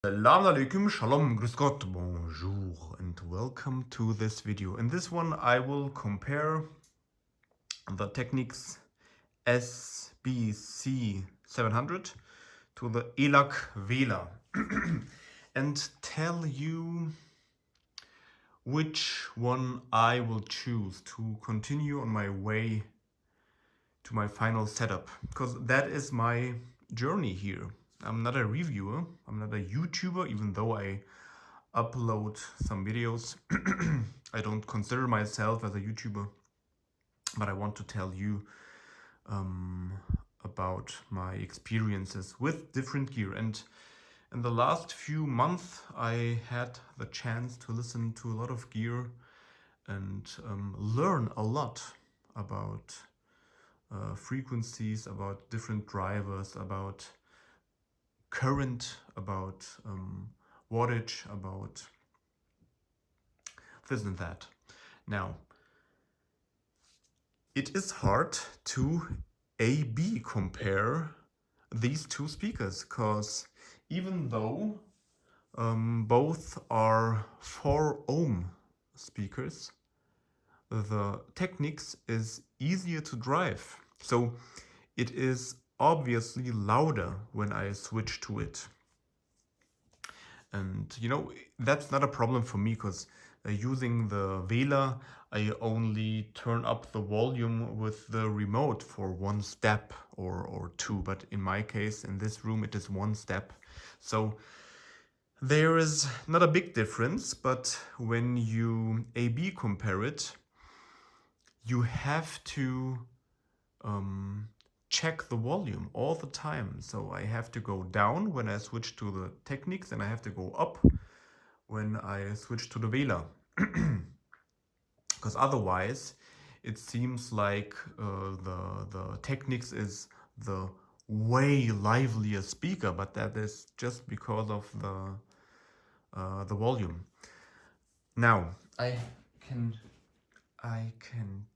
Salam alaikum, shalom, grüß Gott, bonjour, and welcome to this video. In this one, I will compare the Technics SB-C700 to the ELAC Vela and tell you which one I will choose to continue on my way to my final setup, because that is my journey here. I'm not a reviewer, I'm not a YouTuber, even though I upload some videos. I don't consider myself as a YouTuber, but I want to tell you about my experiences with different gear. And in the last few months, I had the chance to listen to a lot of gear and learn a lot about frequencies, about different drivers, about current, about wattage, about this and that. Now, it is hard to A/B compare these two speakers, because even though both are 4 ohm speakers, the Technics is easier to drive. So it is obviously louder when I switch to it. And you know, that's not a problem for me, because using the Vela, I only turn up the volume with the remote for one step or two. But in my case, in this room, it is one step. So there is not a big difference, but when you A/B compare it, you have to check the volume all the time. So I have to go down when I switch to the Technics, and I have to go up when I switch to the Vela. Because otherwise it seems like the Technics is the way livelier speaker, but that is just because of the volume. Now I can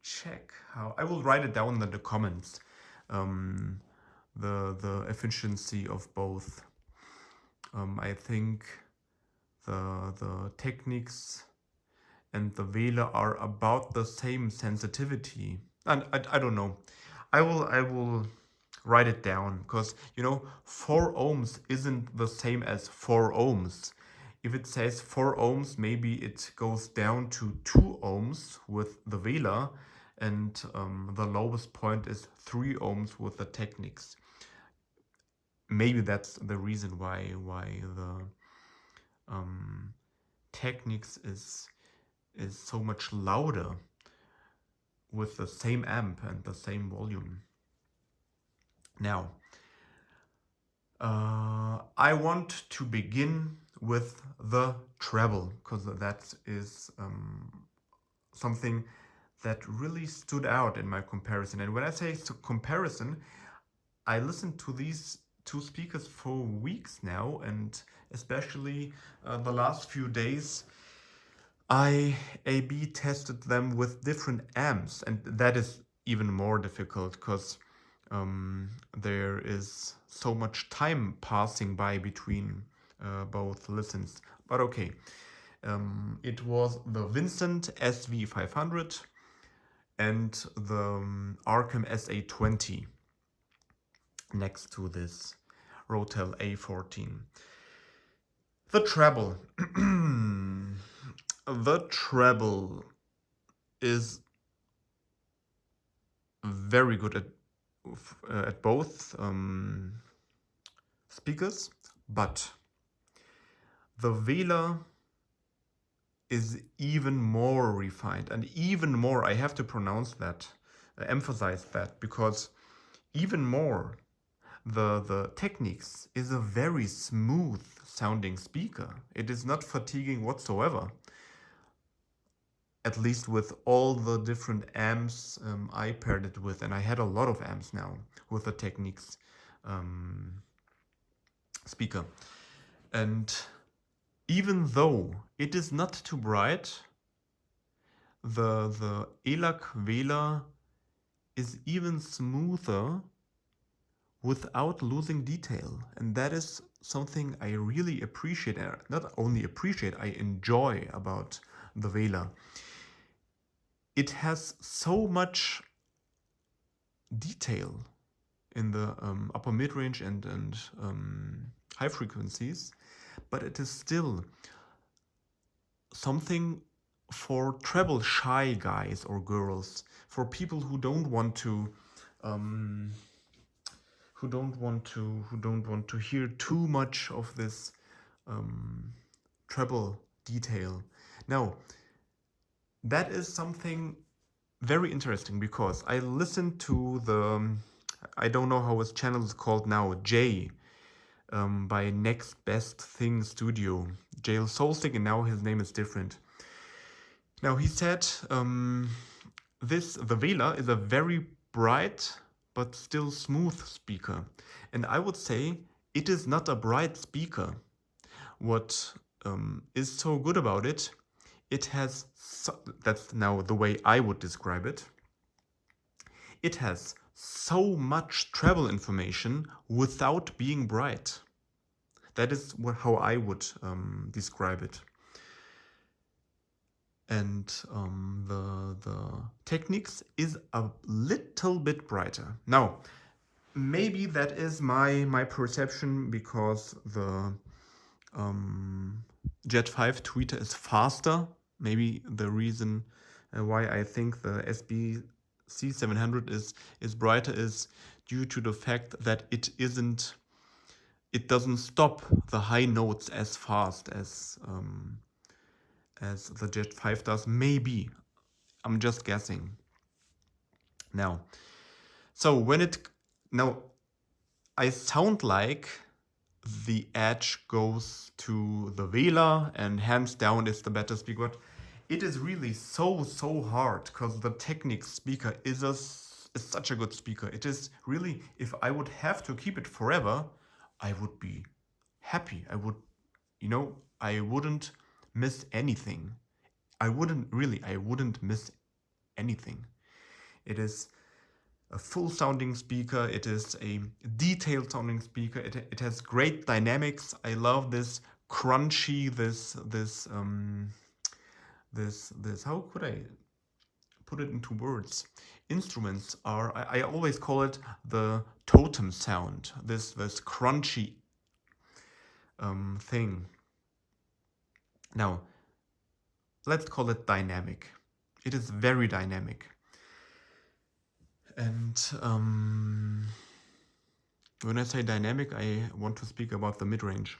check how. I will write it down in the comments, the efficiency of both. I think the Technics and the Vela are about the same sensitivity, and I don't know. I will write it down, because you know, 4 ohms isn't the same as 4 ohms. If it says 4 ohms, maybe it goes down to 2 ohms with the Vela, and the lowest point is 3 ohms with the Technics. Maybe that's the reason why the Technics is so much louder with the same amp and the same volume. Now, I want to begin with the treble, because that is something that really stood out in my comparison. And when I say comparison, I listened to these two speakers for weeks now, and especially the last few days, I A/B tested them with different amps, and that is even more difficult, because there is so much time passing by between both listens. But okay, it was the Vincent SV500 and the Arkham SA20 next to this ROTEL A14. The treble. The treble is very good at both speakers, but the Vela is even more refined, and even more, I have to pronounce that, emphasize that, because even more, the Technics is a very smooth sounding speaker. It is not fatiguing whatsoever. At least with all the different amps I paired it with, and I had a lot of amps now with the Technics speaker. And even though it is not too bright, the ELAC Vela is even smoother without losing detail, and that is something I really appreciate, and not only appreciate, I enjoy about the Vela. It has so much detail in the upper mid-range and high frequencies, but it is still something for treble shy guys or girls, for people who don't want to hear too much of this treble detail. Now, that is something very interesting, because I listened to I don't know how his channel is called now, Jay, by Next Best Thing Studio, Jail Soulstick, and now his name is different. Now he said the Vela is a very bright but still smooth speaker, and I would say it is not a bright speaker. What is so good about it? It has that's now the way I would describe it. It has so much treble information without being bright. That is how I would describe it. And the Technics is a little bit brighter. Now, maybe that is my perception, because the Jet 5 tweeter is faster. Maybe the reason why I think the SB-C700 is brighter is due to the fact that it doesn't stop the high notes as fast as the Jet 5 does. Maybe. I'm just guessing. Now, so now I sound like the edge goes to the Vela and hands down is the better speaker. But it is really so hard, because the Technics speaker is such a good speaker. It is really, if I would have to keep it forever, I would be happy. I wouldn't miss anything. I wouldn't miss anything. It is a full sounding speaker. It is a detailed sounding speaker. It has great dynamics. I love this crunchy, this how could I put it into words? Instruments are, I always call it the totem sound, this crunchy thing. Now, let's call it dynamic. It is very dynamic. And when I say dynamic, I want to speak about the mid-range.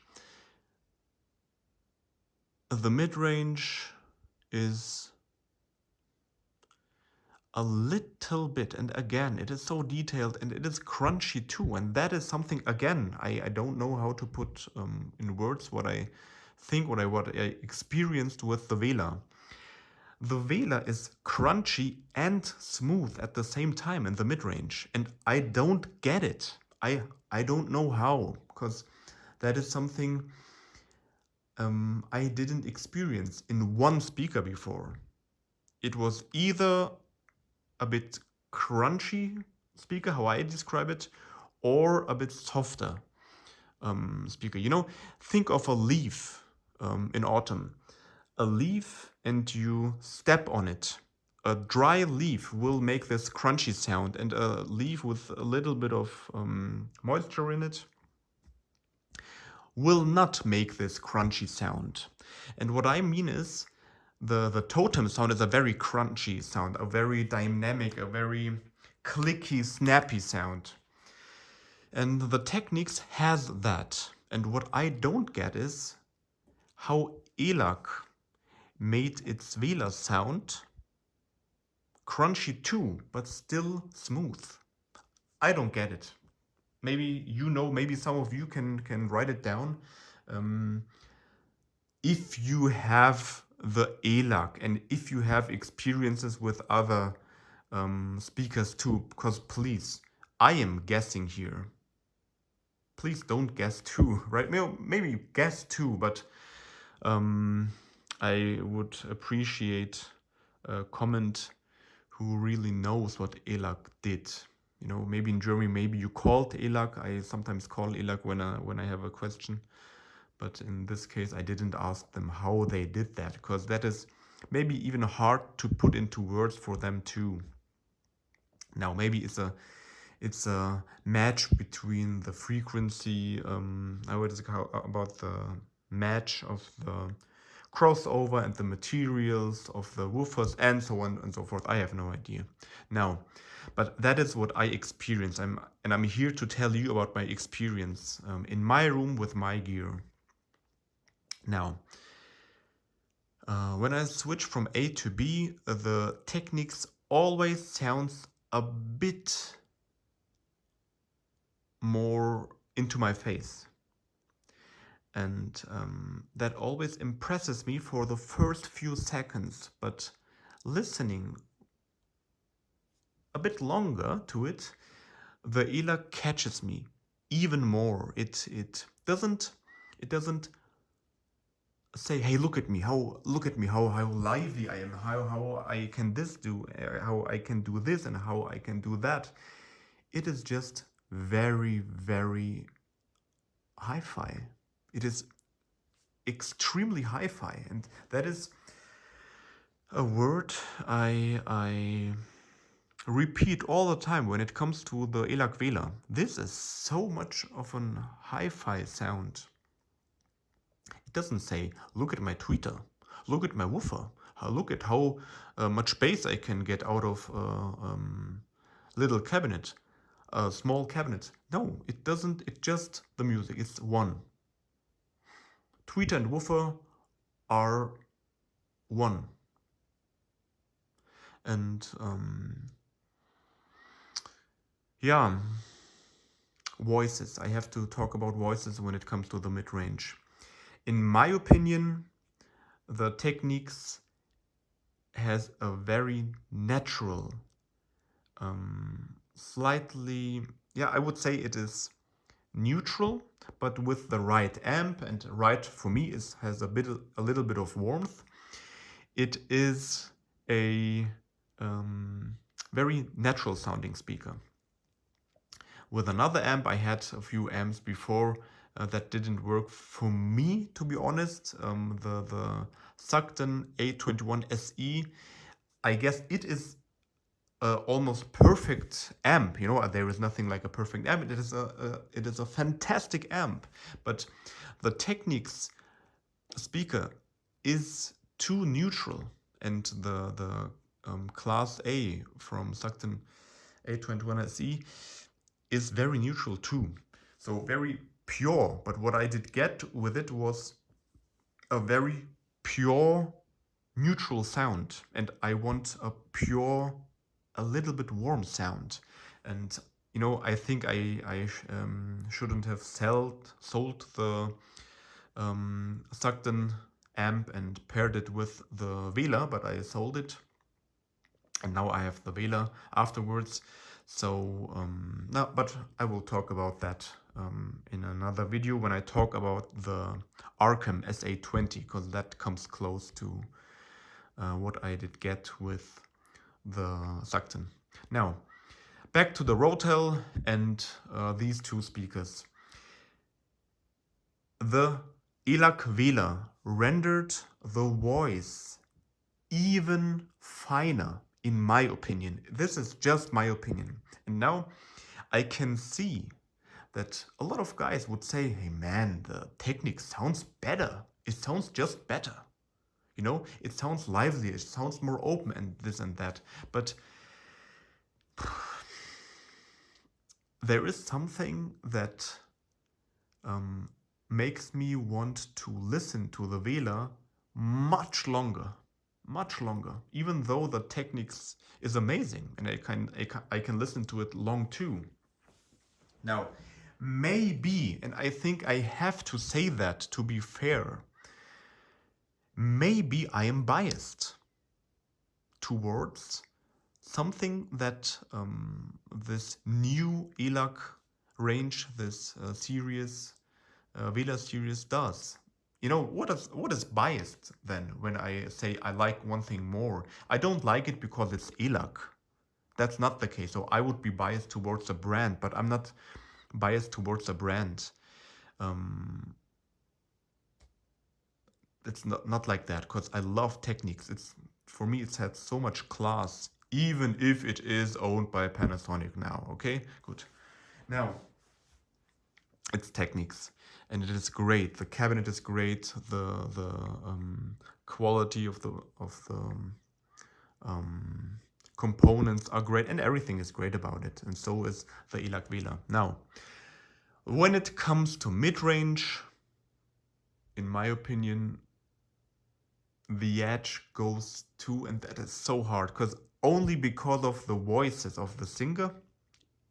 The mid-range is a little bit, and again, it is so detailed and it is crunchy too, and that is something, again, I don't know how to put in words what I think, what I experienced with the Vela. The Vela is crunchy and smooth at the same time in the mid-range, and I don't get it. I don't know how, because that is something I didn't experience in one speaker before. It was either a bit crunchy speaker, how I describe it, or a bit softer speaker. Think of a leaf in autumn. A leaf and you step on it. A dry leaf will make this crunchy sound, and a leaf with a little bit of moisture in it will not make this crunchy sound. And what I mean is, the totem sound is a very crunchy sound, a very dynamic, a very clicky, snappy sound. And the Technics has that. And what I don't get is how ELAC made its Vela sound crunchy too, but still smooth. I don't get it. Maybe maybe some of you can write it down. If you have the ELAC and if you have experiences with other speakers too, because please, I am guessing here. Please don't guess too, right? Maybe guess too, but I would appreciate a comment who really knows what ELAC did. You know, maybe in Germany, maybe you called ELAC. I sometimes call ELAC when I have a question. But in this case, I didn't ask them how they did that, because that is maybe even hard to put into words for them too. Now, maybe it's a match between the frequency, about the match of the crossover and the materials of the woofers and so on and so forth. I have no idea. Now, but that is what I experienced. I'm here to tell you about my experience in my room with my gear. Now, when I switch from A to B, the Technics always sounds a bit more into my face. And that always impresses me for the first few seconds, but listening a bit longer to it, the ELAC catches me even more. It doesn't say, hey, look at me, how lively I am, how I can do this and how I can do that. It is just very, very hi-fi. It is extremely hi-fi, and that is a word I repeat all the time when it comes to the ELAC Vela. This is so much of an hi-fi sound. It doesn't say, look at my tweeter, look at my woofer, look at how much bass I can get out of little cabinet, a small cabinet. No, it doesn't. It's just the music. It's one. Tweeter and woofer are one. And yeah, voices. I have to talk about voices when it comes to the mid-range. In my opinion, the Technics has a very natural, slightly, yeah, I would say it is neutral, but with the right amp, and right for me has a little bit of warmth. It is a very natural sounding speaker. With another amp, I had a few amps before that didn't work for me, to be honest. The Sugden A21 SE, I guess it is almost perfect amp. You know, there is nothing like a perfect amp. It is a fantastic amp, but the Technics speaker is too neutral, and the Class A from Sugden A21 SE is very neutral too. So very pure, but what I did get with it was a very pure neutral sound, and I want a pure, a little bit warm sound. And you know, I think I shouldn't have sold the Sugden amp and paired it with the Vela, but I sold it, and now I have the Vela afterwards. So no, but I will talk about that in another video when I talk about the Arkham SA20, because that comes close to what I did get with the Sugden. Now, back to the ROTEL and these two speakers. The ELAC Vela rendered the voice even finer, in my opinion. This is just my opinion. And now I can see that a lot of guys would say, hey man, the Technics sounds better. It sounds just better. You know, it sounds livelier, it sounds more open and this and that. But there is something that makes me want to listen to the Vela much longer, even though the Technics is amazing and I can listen to it long too. Now, maybe, and I think I have to say that to be fair, maybe I am biased towards something that this new ELAC range, this Vela series does. You know, what is biased then when I say I like one thing more? I don't like it because it's ELAC. that's not the case. So I would be biased towards a brand, but I'm not biased towards a brand. It's not like that, because I love Technics. It's, for me, it's had so much class, even if it is owned by Panasonic now. Okay, good. Now, it's Technics, and it is great. The cabinet is great. The quality of the components are great, and everything is great about it. And so is the ELAC Vela. Now, when it comes to mid-range, in my opinion, the edge goes to, and that is so hard, because only because of the voices of the singer,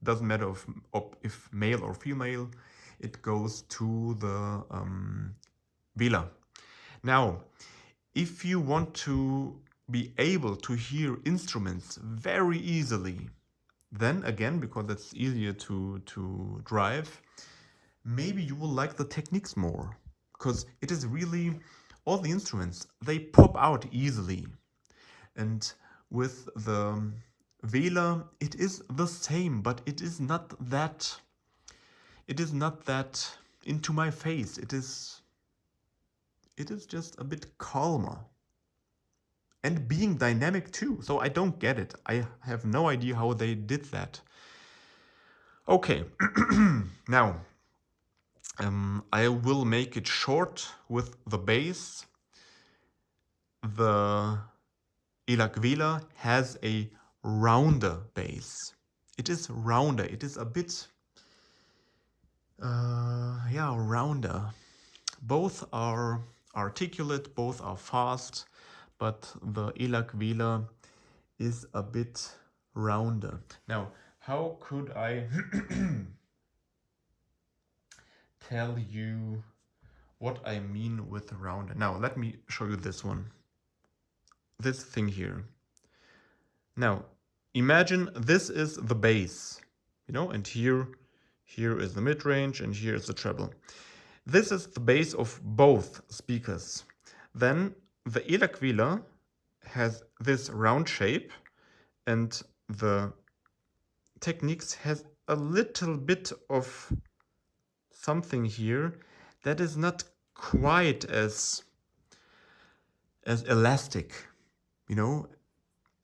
doesn't matter if male or female, it goes to the Vela. Now, if you want to be able to hear instruments very easily, then again, because it's easier to drive, maybe you will like the Technics more, because it is really, all the instruments, they pop out easily. And with the Vela, it is the same, but it is not that into my face. It is just a bit calmer. And being dynamic too. So I don't get it. I have no idea how they did that. Okay, now I will make it short with the bass. The ELAC Vela has a rounder bass. It is rounder. It is a bit, rounder. Both are articulate, both are fast, but the ELAC Vela is a bit rounder. Now, how could I tell you what I mean with rounder? Now, let me show you this one. This thing here. Now, imagine this is the bass, and here is the mid-range and here is the treble. This is the bass of both speakers. Then the ELAC Vela has this round shape, and the Technics has a little bit of something here that is not quite as elastic,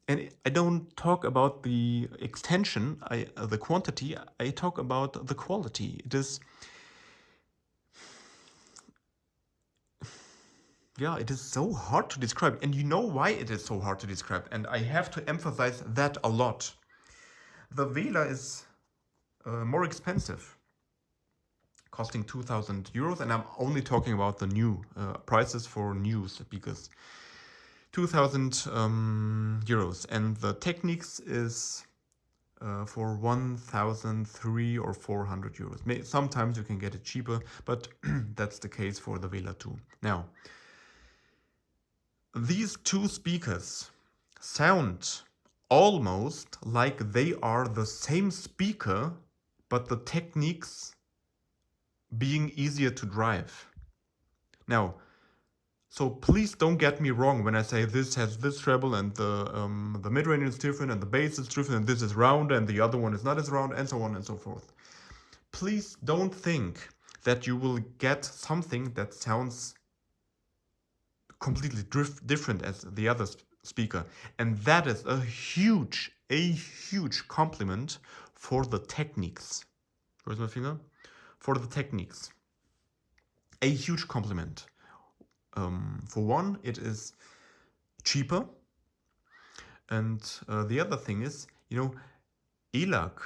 And I don't talk about the extension, the quantity, I talk about the quality. It is so hard to describe. And you know why it is so hard to describe. And I have to emphasize that a lot. The Vela is more expensive, costing 2,000 euros. And I'm only talking about the new prices for new speakers. 2,000 euros. And the Technics is for 1,300 or 400 euros. Sometimes you can get it cheaper, but that's the case for the Vela 2. Now, these two speakers sound almost like they are the same speaker, but the Technics being easier to drive. Now, so please don't get me wrong when I say this has this treble and the mid-range is different and the bass is different and this is rounder and the other one is not as round and so on and so forth. Please don't think that you will get something that sounds completely different as the other speaker. And that is a huge compliment for the Technics. Where's my finger? For the Technics. A huge compliment. For one, it is cheaper, and the other thing is, ELAC,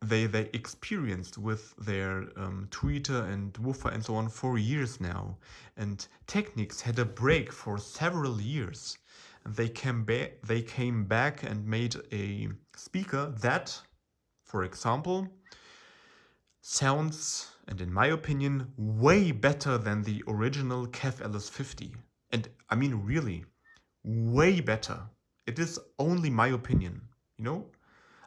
they experienced with their tweeter and woofer and so on for years now, and Technics had a break for several years, and they came back and made a speaker that, for example, sounds, and in my opinion, way better than the original KEF LS50. And I mean really, way better. It is only my opinion,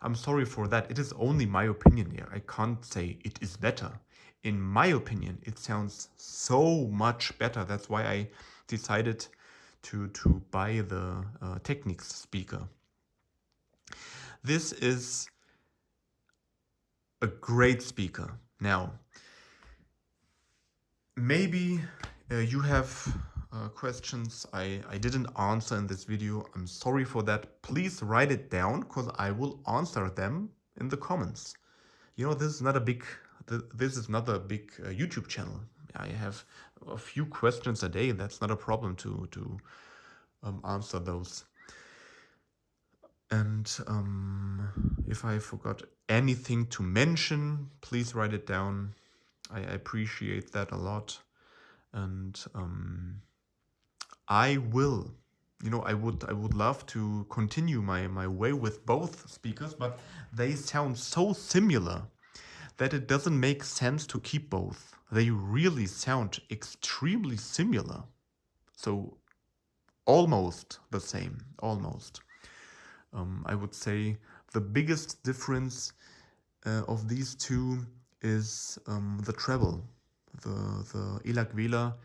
I'm sorry for that. It is only my opinion here. I can't say it is better. In my opinion, it sounds so much better. That's why I decided to buy the Technics speaker. This is a great speaker. Now, maybe you have questions I didn't answer in this video. I'm sorry for that. Please write it down because I will answer them in the comments. You know, this is not a big YouTube channel. I have a few questions a day. That's not a problem to answer those. And if I forgot anything to mention, please write it down. I appreciate that a lot. And I will, I would love to continue my way with both speakers, but they sound so similar that it doesn't make sense to keep both. They really sound extremely similar. So almost the same, almost. I would say the biggest difference of these two is the treble. The ELAC Vela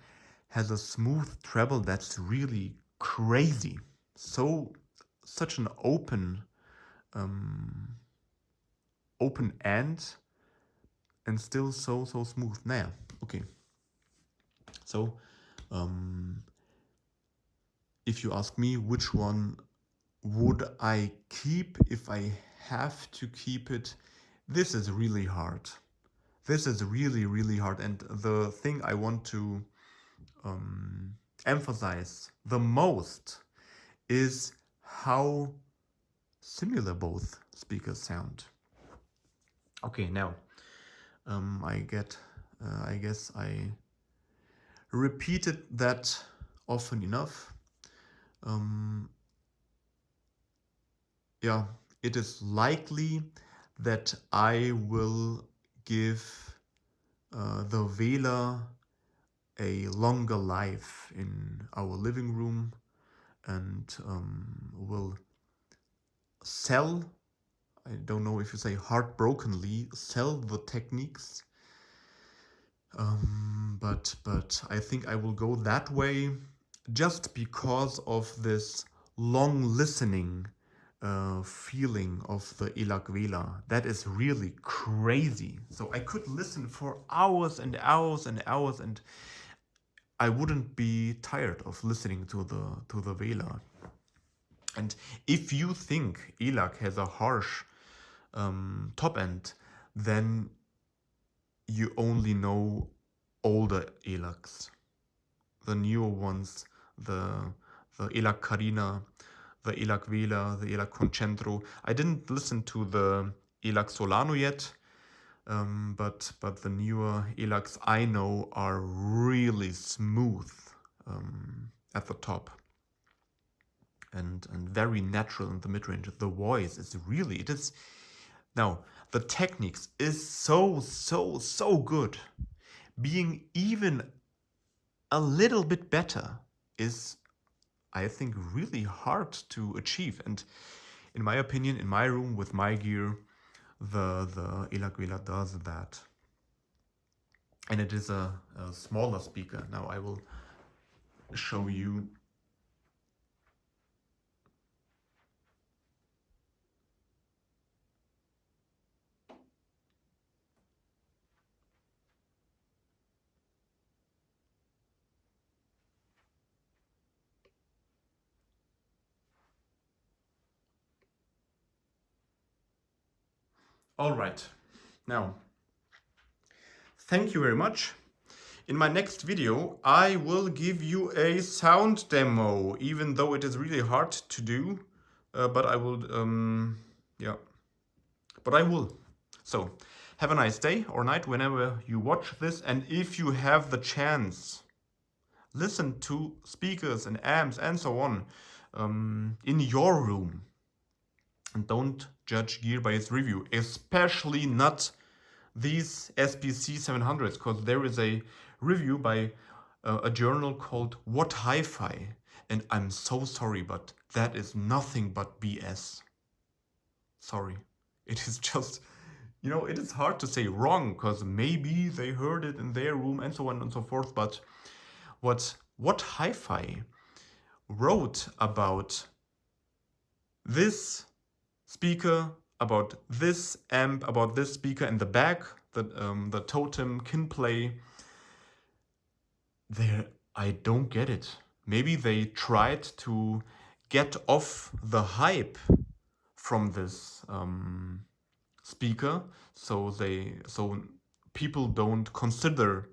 has a smooth treble that's really crazy. Such an open end and still so smooth. Naja, okay. So if you ask me which one would I keep if I have to keep it, this is really hard. This is really hard. And the thing I want to emphasize the most is how similar both speakers sound. Okay, now I guess I repeated that often enough. Yeah, it is likely that I will give the Vela a longer life in our living room and will sell, I don't know if you say heartbrokenly, sell the Technics. But I think I will go that way just because of this long listening feeling of the ELAC Vela. That is really crazy. So I could listen for hours and hours and hours and I wouldn't be tired of listening to the Vela. And if you think ELAC has a harsh top end, then you only know older ELACs. The newer ones, the ELAC Carina, the ELAC Vela, the ELAC Concentro. I didn't listen to the ELAC Solano yet, but the newer ELACs I know are really smooth at the top and very natural in the mid-range. The voice is really, it is. Now, the Technics is so good. Being even a little bit better is, I think, really hard to achieve. And in my opinion, in my room with my gear, the ELAC Vela does that. And it is a smaller speaker. Now I will show you. All right. Now, thank you very much. In my next video, I will give you a sound demo, even though it is really hard to do, but I will, yeah, but I will. So, have a nice day or night whenever you watch this, and if you have the chance, listen to speakers and amps and so on in your room. And don't judge gear by its review, especially not these SB-C700s, because there is a review by a journal called What Hi-Fi, and I'm so sorry, but that is nothing but BS. Sorry. It is just, it is hard to say wrong, because maybe they heard it in their room and so on and so forth, but what Hi-Fi wrote about this speaker, about this amp, about this speaker in the back, the totem kin play. There, I don't get it. Maybe they tried to get off the hype from this speaker, so people don't consider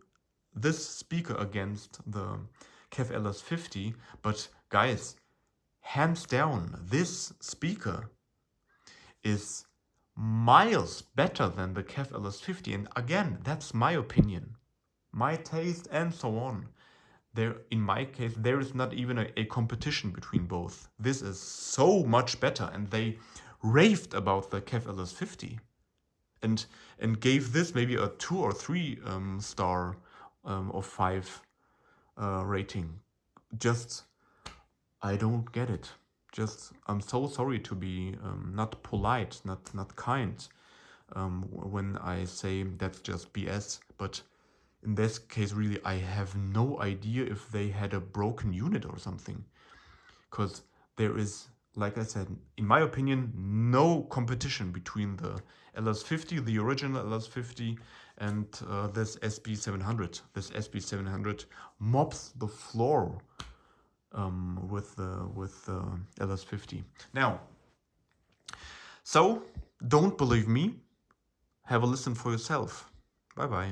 this speaker against the KEF LS50. But guys, hands down, this speaker is miles better than the KEF LS50. And again, that's my opinion, my taste, and so on. There, in my case, there is not even a competition between both. This is so much better, and they raved about the KEF LS50 and gave this maybe a 2 or 3 star of 5 rating. Just, I don't get it. Just, I'm so sorry to be not polite, not kind when I say that's just BS, but in this case, really, I have no idea if they had a broken unit or something. Because there is, like I said, in my opinion, no competition between the LS50, the original LS50, and this SB-700. This SB-700 mops the floor with the LS50. Now, so don't believe me. Have a listen for yourself. Bye bye.